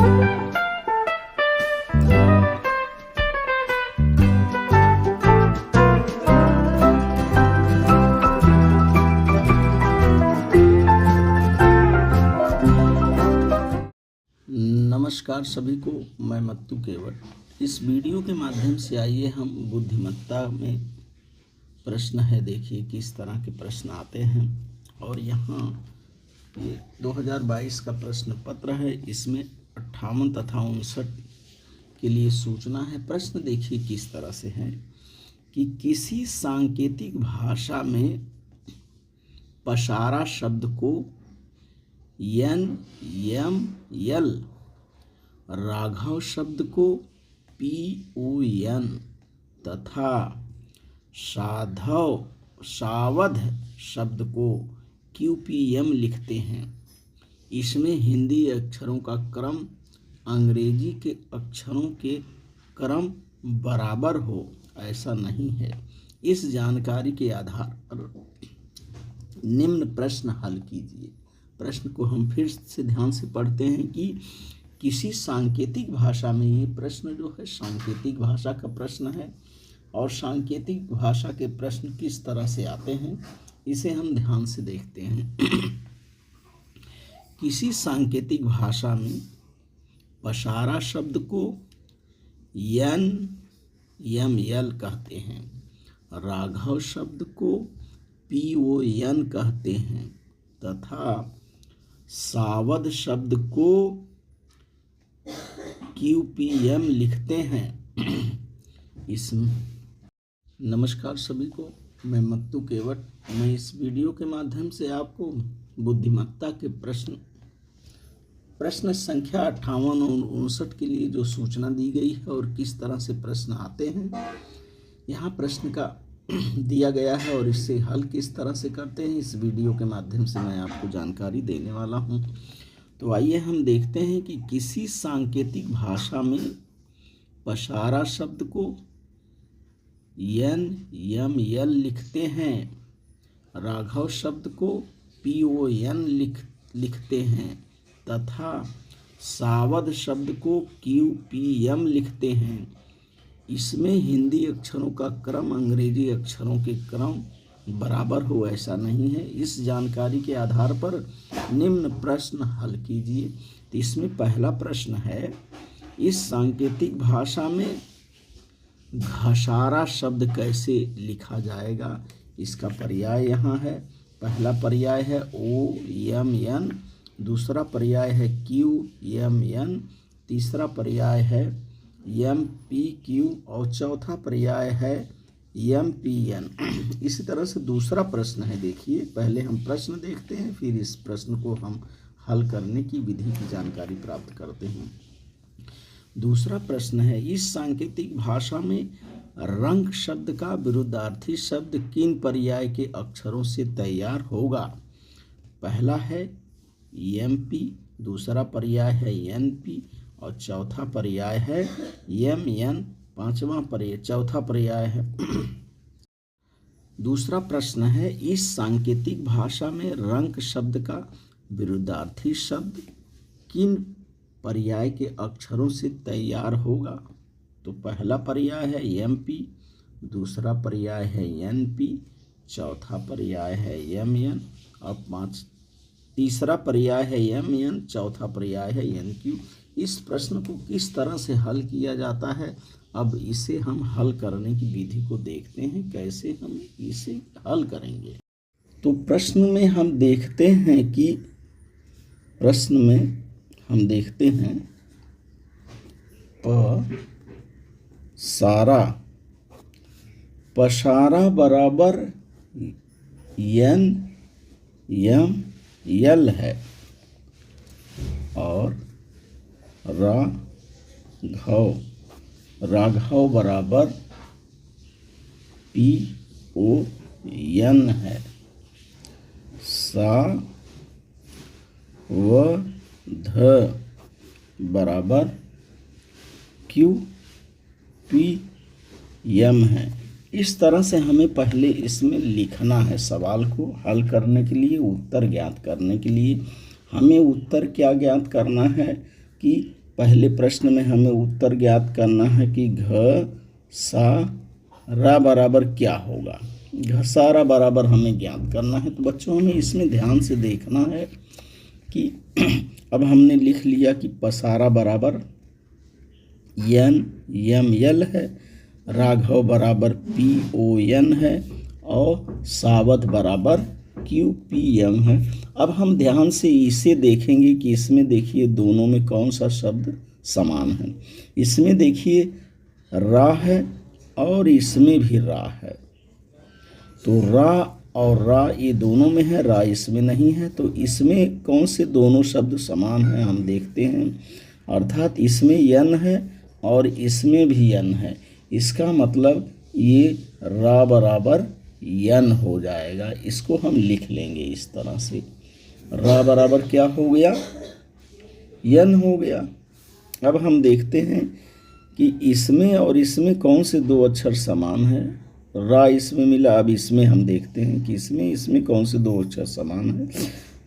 नमस्कार सभी को, मैं मत्तू केवट। इस वीडियो के माध्यम से आइए हम बुद्धिमत्ता में प्रश्न है, देखिए किस तरह के प्रश्न आते हैं। और यहाँ ये 2022 का प्रश्न पत्र है, इसमें 58 तथा 59 के लिए सूचना है। प्रश्न देखिए किस तरह से है कि किसी सांकेतिक भाषा में पसारा शब्द को एन एम एल, राघव शब्द को PON तथा सावध शब्द को QPM लिखते हैं। इसमें हिंदी अक्षरों का क्रम अंग्रेजी के अक्षरों के क्रम बराबर हो, ऐसा नहीं है। इस जानकारी के आधार पर निम्न प्रश्न हल कीजिए। प्रश्न को हम फिर से ध्यान से पढ़ते हैं कि किसी सांकेतिक भाषा में, ये प्रश्न जो है सांकेतिक भाषा का प्रश्न है। और सांकेतिक भाषा के प्रश्न किस तरह से आते हैं इसे हम ध्यान से देखते हैं। किसी सांकेतिक भाषा में पसारा शब्द को NML कहते हैं, राघव शब्द को PON कहते हैं तथा सावध शब्द को QPM लिखते हैं। नमस्कार सभी को, मैं मत्तू केवट। मैं इस वीडियो के माध्यम से आपको बुद्धिमत्ता के प्रश्न संख्या 58 और 59 के लिए जो सूचना दी गई है और किस तरह से प्रश्न आते हैं, यहाँ प्रश्न का दिया गया है और इससे हल किस तरह से करते हैं, इस वीडियो के माध्यम से मैं आपको जानकारी देने वाला हूँ। तो आइए हम देखते हैं कि किसी सांकेतिक भाषा में पसारा शब्द को NML लिखते हैं, राघव शब्द को PON लिखते हैं तथा सावध शब्द को QPM लिखते हैं। इसमें हिंदी अक्षरों का क्रम अंग्रेजी अक्षरों के क्रम बराबर हो, ऐसा नहीं है। इस जानकारी के आधार पर निम्न प्रश्न हल कीजिए। तो इसमें पहला प्रश्न है, इस सांकेतिक भाषा में घसारा शब्द कैसे लिखा जाएगा। इसका पर्याय यहाँ है। पहला पर्याय है OMN, दूसरा पर्याय है QMN, तीसरा पर्याय है MPQ और चौथा पर्याय है MPN। इसी तरह से दूसरा प्रश्न है, देखिए पहले हम प्रश्न देखते हैं, फिर इस प्रश्न को हम हल करने की विधि की जानकारी प्राप्त करते हैं। दूसरा प्रश्न है, इस सांकेतिक भाषा में रंग शब्द का विरुद्धार्थी शब्द किन पर्याय के अक्षरों से तैयार होगा। पहला है MP, दूसरा पर्याय है NP और चौथा पर्याय है MN, चौथा पर्याय है। दूसरा प्रश्न है, इस सांकेतिक भाषा में रंग शब्द का विरुद्धार्थी शब्द किन पर्याय के अक्षरों से तैयार होगा। तो पहला पर्याय है MP, दूसरा पर्याय है NP, चौथा पर्याय है MN और तीसरा पर्याय है MN, चौथा पर्याय है NQ। इस प्रश्न को किस तरह से हल किया जाता है, अब इसे हम हल करने की विधि को देखते हैं, कैसे हम इसे हल करेंगे। तो प्रश्न में हम देखते हैं कि पसारा बराबर NML है और राघव बराबर PON है। सावध बराबर QPM है। इस तरह से हमें पहले इसमें लिखना है। सवाल को हल करने के लिए, उत्तर ज्ञात करने के लिए हमें उत्तर क्या ज्ञात करना है कि पहले प्रश्न में हमें उत्तर ज्ञात करना है कि घसारा बराबर क्या होगा। घसारा बराबर हमें ज्ञात करना है। तो बच्चों हमें इसमें ध्यान से देखना है कि अब हमने लिख लिया कि पसारा बराबर एन एम एल है, राघव बराबर पी ओ एन है और सावध बराबर क्यू पी एम है। अब हम ध्यान से इसे देखेंगे कि इसमें देखिए दोनों में कौन सा शब्द समान है। इसमें देखिए रा है और इसमें भी रा है। तो रा और रा ये दोनों में है, रा इसमें नहीं है। तो इसमें कौन से दोनों शब्द समान हैं हम देखते हैं। अर्थात इसमें यन है और इसमें भी यन है। इसका मतलब ये रा बराबर यन हो जाएगा। इसको हम लिख लेंगे इस तरह से, रा बराबर क्या हो गया, यन हो गया। अब हम देखते हैं कि इसमें और इसमें कौन से दो अक्षर समान हैं। रा इसमें मिला, अब इसमें हम देखते हैं कि इसमें कौन से दो अक्षर समान हैं।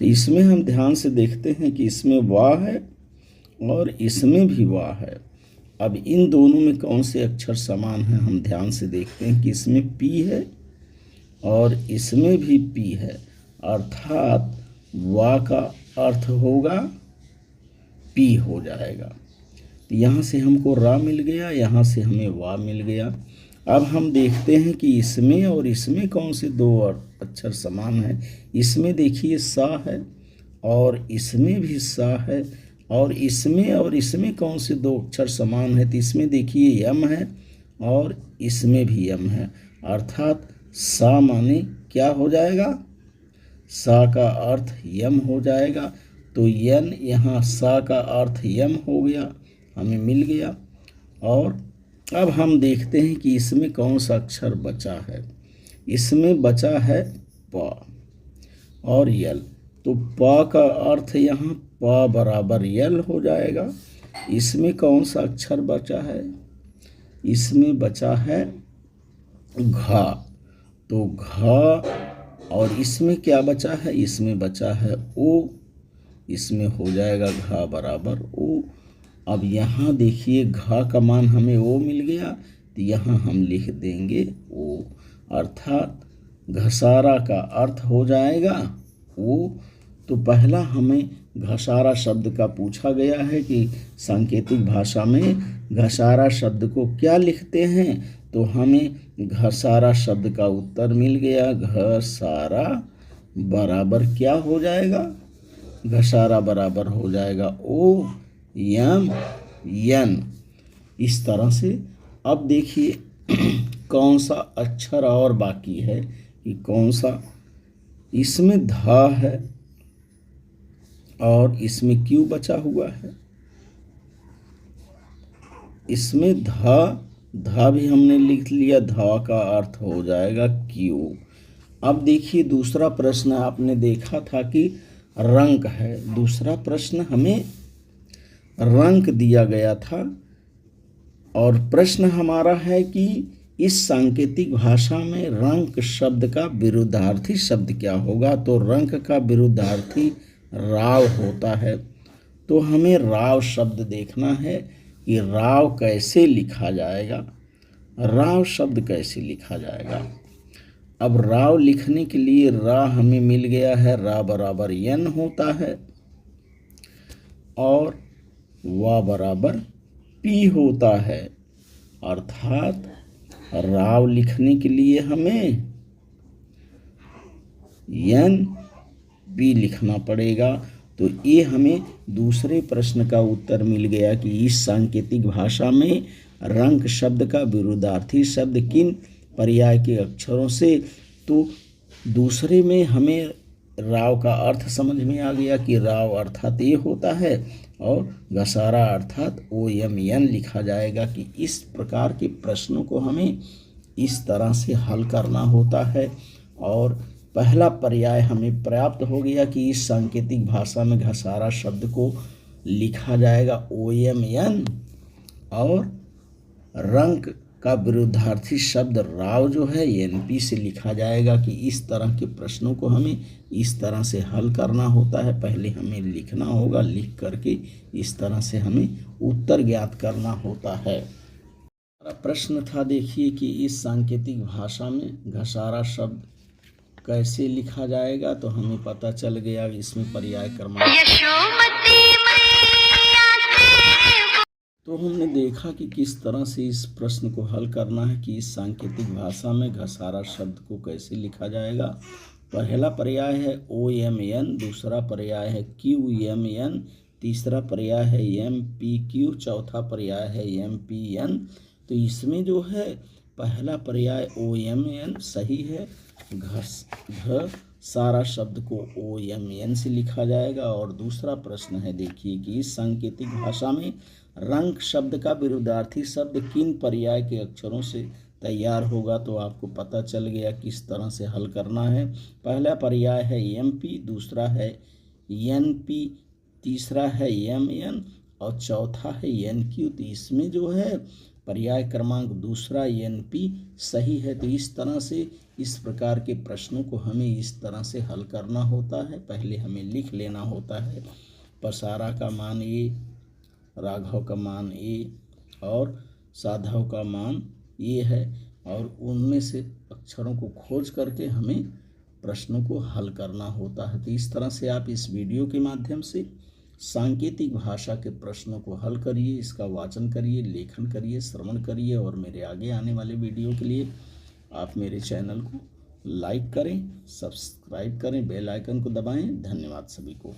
तो इसमें हम ध्यान से देखते हैं कि इसमें वाह है और इसमें भी वाह है। अब इन दोनों में कौन से अक्षर समान हैं हम ध्यान से देखते हैं कि इसमें पी है और इसमें भी पी है। अर्थात वाह का अर्थ होगा पी हो जाएगा। तो यहाँ से हमको रा मिल गया, यहाँ से हमें वाह मिल गया। अब हम देखते हैं कि इसमें और इसमें कौन से दो अक्षर समान हैं। इसमें देखिए सा है और इसमें भी सा है और इसमें कौन से दो अक्षर समान है। तो इसमें देखिए यम है और इसमें भी यम है। अर्थात सा माने क्या हो जाएगा, सा का अर्थ यम हो जाएगा। तो यन यहाँ सा का अर्थ यम हो गया, हमें मिल गया। और अब हम देखते हैं कि इसमें कौन सा अक्षर बचा है। इसमें बचा है प और यल। तो प का अर्थ यहाँ प बराबर यल हो जाएगा। इसमें कौन सा अक्षर बचा है, इसमें बचा है घा। तो घा और इसमें क्या बचा है, इसमें बचा है ओ। इसमें हो जाएगा घा बराबर ओ। अब यहाँ देखिए घा का मान हमें ओ मिल गया, तो यहाँ हम लिख देंगे ओ। अर्थात घसारा का अर्थ हो जाएगा ओ। तो पहला हमें घसारा शब्द का पूछा गया है कि सांकेतिक भाषा में घसारा शब्द को क्या लिखते हैं। तो हमें घसारा शब्द का उत्तर मिल गया। घसारा बराबर क्या हो जाएगा, घसारा बराबर हो जाएगा ओ यम यन। इस तरह से अब देखिए कौन सा अक्षर और बाकी है कि कौन सा। इसमें धा है और इसमें क्यू बचा हुआ है। इसमें धा भी हमने लिख लिया, धा का अर्थ हो जाएगा क्यू। अब देखिए दूसरा प्रश्न आपने देखा था कि रंक है। दूसरा प्रश्न हमें रंक दिया गया था और प्रश्न हमारा है कि इस सांकेतिक भाषा में रंक शब्द का विरुद्धार्थी शब्द क्या होगा। तो रंक का विरुद्धार्थी राव होता है। तो हमें राव शब्द देखना है कि राव कैसे लिखा जाएगा, राव शब्द कैसे लिखा जाएगा। अब राव लिखने के लिए रा हमें मिल गया है, रा बराबर यन होता है और वा बराबर पी होता है। अर्थात राव लिखने के लिए हमें यन पी लिखना पड़ेगा। तो ये हमें दूसरे प्रश्न का उत्तर मिल गया कि इस सांकेतिक भाषा में रंक शब्द का विरुद्धार्थी शब्द किन पर्याय के अक्षरों से। तो दूसरे में हमें राव का अर्थ समझ में आ गया कि राव अर्थात ये होता है और घसारा अर्थात ओ यम यन लिखा जाएगा। कि इस प्रकार के प्रश्नों को हमें इस तरह से हल करना होता है। और पहला पर्याय हमें प्राप्त हो गया कि इस सांकेतिक भाषा में घसारा शब्द को लिखा जाएगा ओ यम यन और रंक का विरुद्धार्थी शब्द राव जो है एनपी से लिखा जाएगा कि इस तरह के प्रश्नों को हमें इस तरह से हल करना होता है। पहले हमें लिखना होगा, लिख करके इस तरह से हमें उत्तर ज्ञात करना होता है। हमारा प्रश्न था, देखिए कि इस सांकेतिक भाषा में घसारा शब्द कैसे लिखा जाएगा। तो हमें पता चल गया इसमें पर्याय क्रमांक। तो हमने देखा कि किस तरह से इस प्रश्न को हल करना है कि इस सांकेतिक भाषा में घसारा शब्द को कैसे लिखा जाएगा। पहला पर्याय है ओ एम एन, दूसरा पर्याय है क्यू एम एन, तीसरा पर्याय है एम पी क्यू, चौथा पर्याय है एम पी एन। तो इसमें जो है पहला पर्याय ओ एम एन सही है, सारा शब्द को ओ एम एन से लिखा जाएगा। और दूसरा प्रश्न है, देखिए कि इस सांकेतिक भाषा में रंग शब्द का विरुद्धार्थी शब्द किन पर्याय के अक्षरों से तैयार होगा। तो आपको पता चल गया किस तरह से हल करना है। पहला पर्याय है एम पी, दूसरा है एन पी, तीसरा है एम एन और चौथा है एन क्यू। तो इसमें जो है पर्याय क्रमांक दूसरा एन पी सही है। तो इस तरह से इस प्रकार के प्रश्नों को हमें इस तरह से हल करना होता है। पहले हमें लिख लेना होता है पसारा का मान ए, राघव का मान ए और साधव का मान ये है, और उनमें से अक्षरों को खोज करके हमें प्रश्नों को हल करना होता है। तो इस तरह से आप इस वीडियो के माध्यम से सांकेतिक भाषा के प्रश्नों को हल करिए, इसका वाचन करिए, लेखन करिए, श्रवण करिए। और मेरे आगे आने वाले वीडियो के लिए आप मेरे चैनल को लाइक करें, सब्सक्राइब करें, बेल आइकन को दबाएं। धन्यवाद सभी को।